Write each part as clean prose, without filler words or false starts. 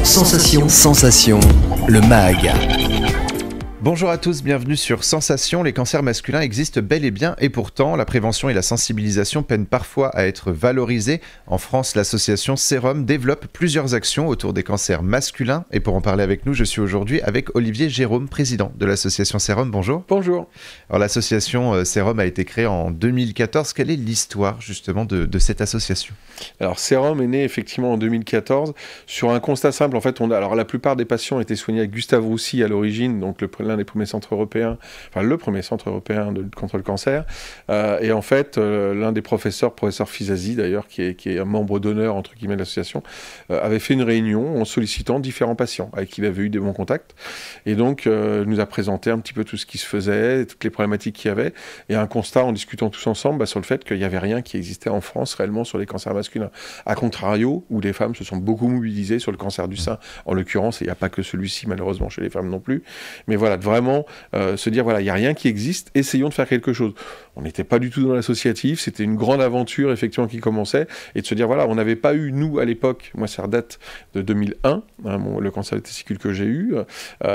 Sensation, le MAG. Bonjour à tous, bienvenue sur Sensation. Les cancers masculins existent bel et bien et pourtant la prévention et la sensibilisation peinent parfois à être valorisées. En France, l'association Sérum développe plusieurs actions autour des cancers masculins et pour en parler avec nous, je suis aujourd'hui avec Olivier Jérôme, président de l'association Sérum. Bonjour. Bonjour. Alors l'association Sérum a été créée en 2014. Quelle est l'histoire justement de cette association ? Alors Sérum est né effectivement en 2014 sur un constat simple. En fait, alors la plupart des patients étaient soignés avec Gustave Roussy à l'origine, donc l'un des premiers centres européens, enfin le premier centre européen de lutte contre le cancer. Et en fait, l'un des professeur Fizazi d'ailleurs, qui est un membre d'honneur entre guillemets de l'association, avait fait une réunion en sollicitant différents patients avec qui il avait eu des bons contacts. Et donc, nous a présenté un petit peu tout ce qui se faisait, toutes les problématiques qu'il y avait, et un constat en discutant tous ensemble sur le fait qu'il n'y avait rien qui existait en France réellement sur les cancers masculins. A contrario, où les femmes se sont beaucoup mobilisées sur le cancer du sein, en l'occurrence, et il n'y a pas que celui-ci malheureusement chez les femmes non plus, mais voilà, de vraiment se dire, voilà, il n'y a rien qui existe, essayons de faire quelque chose. On n'était pas du tout dans l'associatif, c'était une grande aventure effectivement qui commençait, et de se dire, voilà, on n'avait pas eu, nous, à l'époque, moi ça date de 2001, le cancer des testicules que j'ai eu,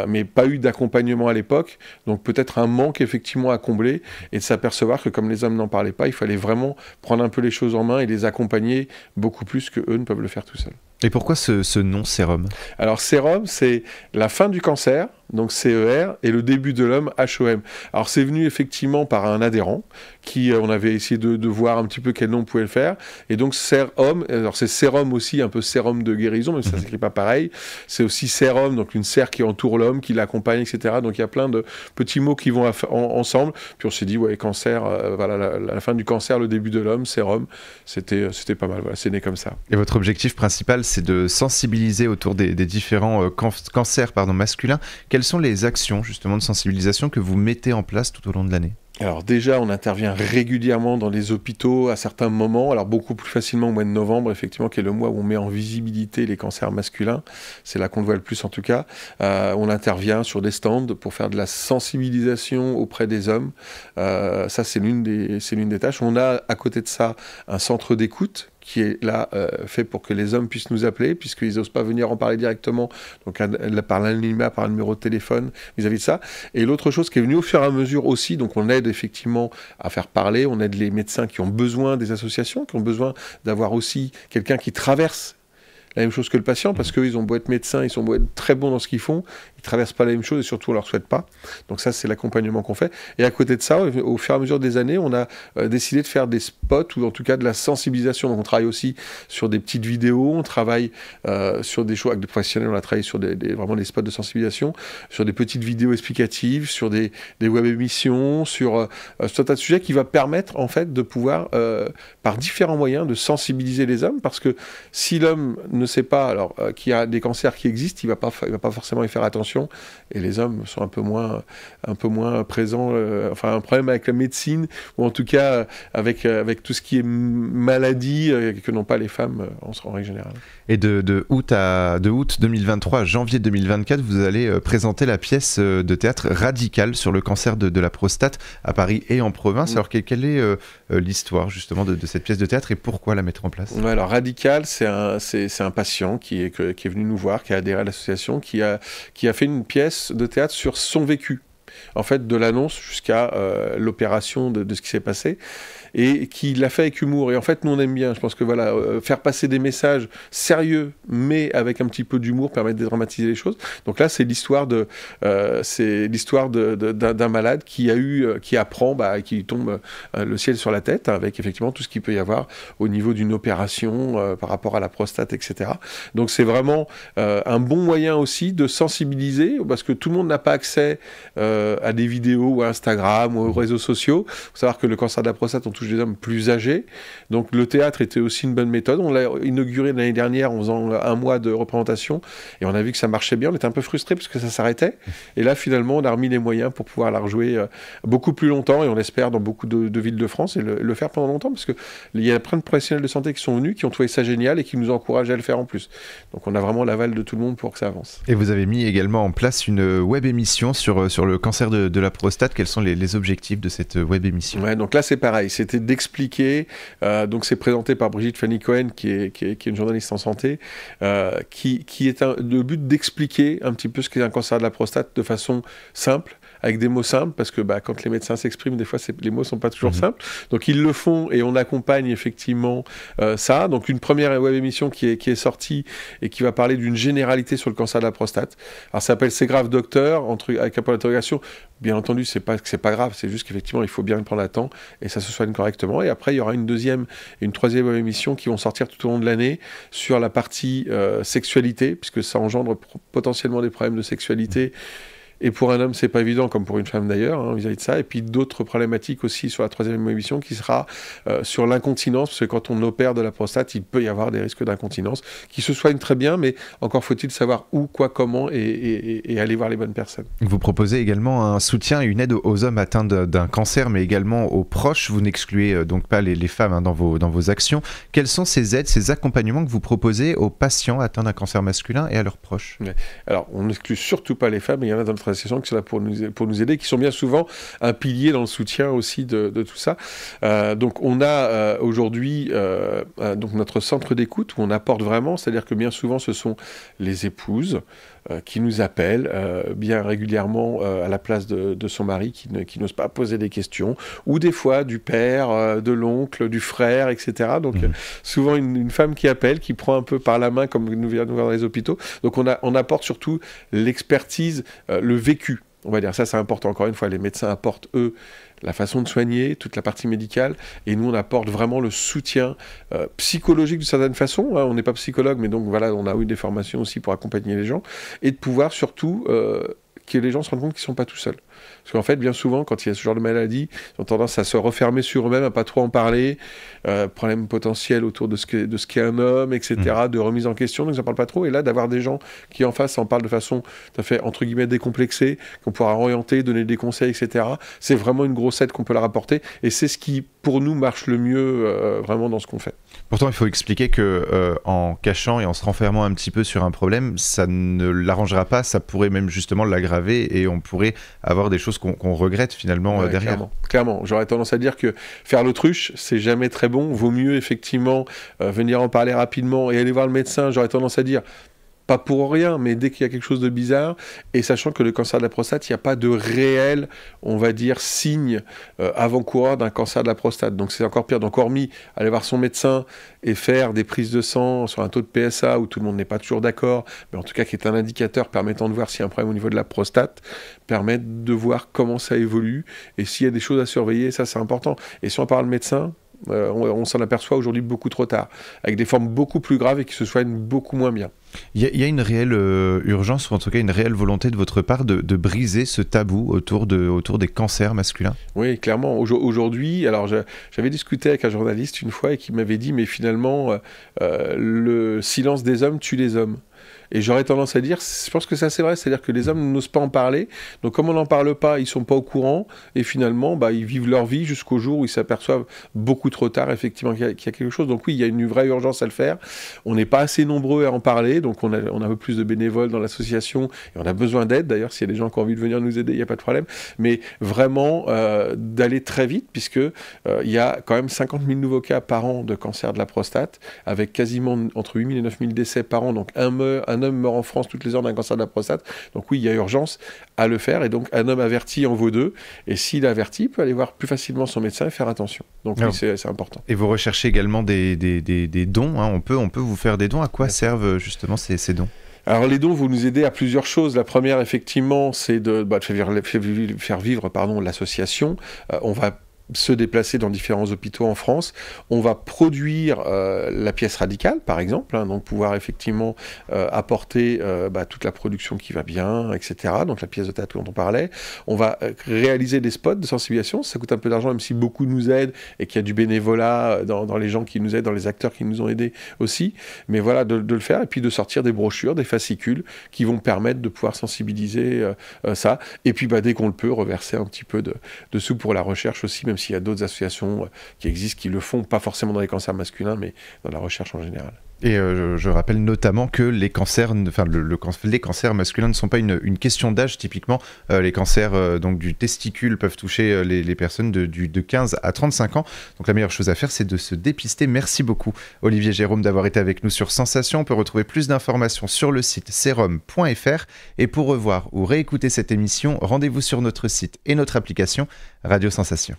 mais pas eu d'accompagnement à l'époque, donc peut-être un manque effectivement à combler, et de s'apercevoir que comme les hommes n'en parlaient pas, il fallait vraiment prendre un peu les choses en main et les accompagner beaucoup plus que eux ne peuvent le faire tout seuls. Et pourquoi ce nom Sérum ? Alors Sérum, c'est la fin du cancer, donc CER, et le début de l'homme, HOM. Alors c'est venu effectivement par un adhérent, qui on avait essayé de voir un petit peu quel nom on pouvait le faire, et donc Sérum, alors c'est sérum aussi, un peu sérum de guérison, mais ça s'écrit pas pareil, c'est aussi sérum, donc une serre qui entoure l'homme, qui l'accompagne, etc. Donc il y a plein de petits mots qui vont ensemble, puis on s'est dit, ouais, cancer, voilà, la fin du cancer, le début de l'homme, Sérum, c'était pas mal, voilà, c'est né comme ça. Et votre objectif principal, c'est de sensibiliser autour des différents cancers masculins. Quelles sont les actions justement de sensibilisation que vous mettez en place tout au long de l'année ? Alors déjà, on intervient régulièrement dans les hôpitaux à certains moments, alors beaucoup plus facilement au mois de novembre, effectivement, qui est le mois où on met en visibilité les cancers masculins. C'est là qu'on le voit le plus en tout cas. On intervient sur des stands pour faire de la sensibilisation auprès des hommes. Ça, c'est l'une des tâches. On a à côté de ça un centre d'écoute qui est là fait pour que les hommes puissent nous appeler, puisqu'ils n'osent pas venir en parler directement, donc par l'anonymat, par un numéro de téléphone vis-à-vis de ça. Et l'autre chose qui est venue au fur et à mesure aussi, donc on aide effectivement à faire parler, on aide les médecins qui ont besoin des associations, qui ont besoin d'avoir aussi quelqu'un qui traverse la même chose que le patient, parce qu'ils ont beau être médecins, ils ont beau être très bons dans ce qu'ils font, ils ne traversent pas la même chose et surtout on ne leur souhaite pas. Donc ça, c'est l'accompagnement qu'on fait. Et à côté de ça, au fur et à mesure des années, on a décidé de faire des spots ou en tout cas de la sensibilisation. Donc on travaille aussi sur des petites vidéos, on travaille sur des choses avec des professionnels, on a travaillé sur vraiment des spots de sensibilisation, sur des petites vidéos explicatives, sur des web émissions, sur un tas de sujets qui va permettre en fait de pouvoir, par différents moyens, de sensibiliser les hommes, parce que si l'homme ne sait pas qu'il y a des cancers qui existent, il va pas forcément y faire attention, et les hommes sont un peu moins présents, enfin un problème avec la médecine, ou en tout cas avec tout ce qui est maladie que n'ont pas les femmes en règle générale. Et de août 2023 à janvier 2024, vous allez présenter la pièce de théâtre Radical sur le cancer de la prostate à Paris et en province. Alors quelle est l'histoire justement de cette pièce de théâtre et pourquoi la mettre en place ? Ouais, alors Radical, c'est un patient qui est venu nous voir, qui a adhéré à l'association, qui a fait une pièce de théâtre sur son vécu, en fait, de l'annonce jusqu'à l'opération de ce qui s'est passé, et qui l'a fait avec humour. Et en fait, nous, on aime bien. Je pense que voilà, faire passer des messages sérieux, mais avec un petit peu d'humour, permet de dédramatiser les choses. Donc là, c'est l'histoire d'un malade qui apprend, qui tombe le ciel sur la tête, avec effectivement tout ce qu'il peut y avoir au niveau d'une opération par rapport à la prostate, etc. Donc c'est vraiment un bon moyen aussi de sensibiliser, parce que tout le monde n'a pas accès à des vidéos ou à Instagram ou aux réseaux sociaux. Il faut savoir que le cancer de la prostate, on touche des hommes plus âgés. Donc le théâtre était aussi une bonne méthode. On l'a inauguré l'année dernière en faisant un mois de représentation et on a vu que ça marchait bien. On était un peu frustrés parce que ça s'arrêtait. Et là, finalement, on a remis les moyens pour pouvoir la rejouer beaucoup plus longtemps et on l'espère dans beaucoup de villes de France et le faire pendant longtemps, parce qu'il y a plein de professionnels de santé qui sont venus, qui ont trouvé ça génial et qui nous encouragent à le faire en plus. Donc on a vraiment l'aval de tout le monde pour que ça avance. Et vous avez mis également en place une web émission sur le cancer cancer de la prostate. Quels sont les objectifs de cette web émission? Ouais, donc là c'est pareil, c'était d'expliquer, donc c'est présenté par Brigitte Fanny-Cohen qui est une journaliste en santé, qui est le but d'expliquer un petit peu ce qu'est un cancer de la prostate de façon simple, avec des mots simples, parce que quand les médecins s'expriment, des fois les mots ne sont pas toujours simples. Donc ils le font et on accompagne effectivement ça. Donc une première web émission qui est sortie et qui va parler d'une généralité sur le cancer de la prostate. Alors ça s'appelle C'est grave docteur, avec un point d'interrogation. Bien entendu, c'est pas que c'est pas grave, c'est juste qu'effectivement il faut bien le prendre à temps et ça se soigne correctement. Et après il y aura une deuxième et une troisième web émission qui vont sortir tout au long de l'année sur la partie sexualité, puisque ça engendre potentiellement des problèmes de sexualité. Et pour un homme, c'est pas évident, comme pour une femme d'ailleurs, vis-à-vis de ça. Et puis d'autres problématiques aussi sur la troisième émission qui sera sur l'incontinence, parce que quand on opère de la prostate, il peut y avoir des risques d'incontinence qui se soignent très bien, mais encore faut-il savoir où, quoi, comment et aller voir les bonnes personnes. Vous proposez également un soutien et une aide aux hommes atteints d'un cancer, mais également aux proches. Vous n'excluez donc pas les femmes dans vos actions. Nous sont ces aides, ces accompagnements que vous proposez aux patients atteints d'un cancer masculin et à leurs proches? Alors, on n'exclut surtout pas les femmes, mais il y en a dans notre association qui sont là pour nous aider, qui sont bien souvent un pilier dans le soutien aussi de tout ça. Donc on a aujourd'hui donc notre centre d'écoute où on apporte vraiment, c'est-à-dire que bien souvent ce sont les épouses qui nous appellent bien régulièrement à la place de son mari qui n'ose pas poser des questions, ou des fois du père, de l'oncle, du frère, etc. Donc souvent une femme qui appelle, qui prend un peu par la main comme nous venons voir dans les hôpitaux. Donc on apporte surtout l'expertise, le vécu. On va dire ça, c'est important. Encore une fois, les médecins apportent, eux, la façon de soigner, toute la partie médicale, et nous, on apporte vraiment le soutien psychologique d'une certaine façon. On n'est pas psychologue, mais donc voilà, on a eu des formations aussi pour accompagner les gens, et de pouvoir surtout que les gens se rendent compte qu'ils ne sont pas tout seuls. Parce qu'en fait, bien souvent, quand il y a ce genre de maladie, ils ont tendance à se refermer sur eux-mêmes, à pas trop en parler, problèmes potentiels autour de ce qu'est un homme, etc., de remise en question, donc ils n'en parlent pas trop. Et là, d'avoir des gens qui en face en parlent de façon tout à fait, entre guillemets, décomplexée, qu'on pourra orienter, donner des conseils, etc., c'est vraiment une grosse aide qu'on peut leur apporter. Et c'est ce qui, pour nous, marche le mieux vraiment dans ce qu'on fait. Pourtant, il faut expliquer que en cachant et en se renfermant un petit peu sur un problème, ça ne l'arrangera pas, ça pourrait même justement l'aggraver et on pourrait avoir des choses qu'on regrette finalement derrière. Clairement. J'aurais tendance à dire que faire l'autruche, c'est jamais très bon. Vaut mieux effectivement venir en parler rapidement et aller voir le médecin. J'aurais tendance à dire, pas pour rien, mais dès qu'il y a quelque chose de bizarre, et sachant que le cancer de la prostate, il n'y a pas de réel, on va dire, signe avant-coureur d'un cancer de la prostate. Donc c'est encore pire. Donc hormis aller voir son médecin et faire des prises de sang sur un taux de PSA où tout le monde n'est pas toujours d'accord, mais en tout cas qui est un indicateur permettant de voir s'il y a un problème au niveau de la prostate, permet de voir comment ça évolue et s'il y a des choses à surveiller, ça c'est important. Et si on parle médecin, on s'en aperçoit aujourd'hui beaucoup trop tard, avec des formes beaucoup plus graves et qui se soignent beaucoup moins bien. Il y a une réelle urgence, ou en tout cas une réelle volonté de votre part de briser ce tabou autour des cancers masculins? Oui, clairement. Aujourd'hui, alors j'avais discuté avec un journaliste une fois et qui m'avait dit, mais finalement, le silence des hommes tue les hommes. Et j'aurais tendance à dire, je pense que c'est assez vrai, c'est-à-dire que les hommes n'osent pas en parler, donc comme on n'en parle pas, ils ne sont pas au courant, et finalement, ils vivent leur vie jusqu'au jour où ils s'aperçoivent beaucoup trop tard, effectivement, qu'il y a quelque chose. Donc oui, il y a une vraie urgence à le faire. On n'est pas assez nombreux à en parler, donc on a un peu plus de bénévoles dans l'association, et on a besoin d'aide, d'ailleurs, s'il y a des gens qui ont envie de venir nous aider, il n'y a pas de problème, mais vraiment d'aller très vite, puisque il y a quand même 50 000 nouveaux cas par an de cancer de la prostate, avec quasiment entre 8 000 et 9 000 décès par an, donc un homme meurt en France toutes les heures d'un cancer de la prostate. Donc oui, il y a urgence à le faire. Et donc, un homme averti en vaut deux. Et s'il est averti, il peut aller voir plus facilement son médecin et faire attention. Donc oui, c'est important. Et vous recherchez également des dons. On peut vous faire des dons. À quoi servent justement ces dons ? Alors les dons, vous nous aidez à plusieurs choses. La première, effectivement, c'est de faire vivre l'association. On va se déplacer dans différents hôpitaux en France. On va produire la pièce radicale, par exemple, donc pouvoir effectivement apporter toute la production qui va bien, etc. Donc la pièce de théâtre dont on parlait. On va réaliser des spots de sensibilisation. Ça coûte un peu d'argent, même si beaucoup nous aident et qu'il y a du bénévolat dans les gens qui nous aident, dans les acteurs qui nous ont aidés aussi. Mais voilà, de le faire et puis de sortir des brochures, des fascicules qui vont permettre de pouvoir sensibiliser ça. Et puis dès qu'on le peut, reverser un petit peu de sous pour la recherche aussi, même s'il y a d'autres associations qui existent, qui le font, pas forcément dans les cancers masculins, mais dans la recherche en général. Et je rappelle notamment que les cancers, les cancers masculins ne sont pas une question d'âge. Typiquement, les cancers donc du testicule peuvent toucher les personnes de 15 à 35 ans. Donc la meilleure chose à faire, c'est de se dépister. Merci beaucoup, Olivier Jérôme, d'avoir été avec nous sur Sensation. On peut retrouver plus d'informations sur le site serum.fr. Et pour revoir ou réécouter cette émission, rendez-vous sur notre site et notre application Radio Sensation.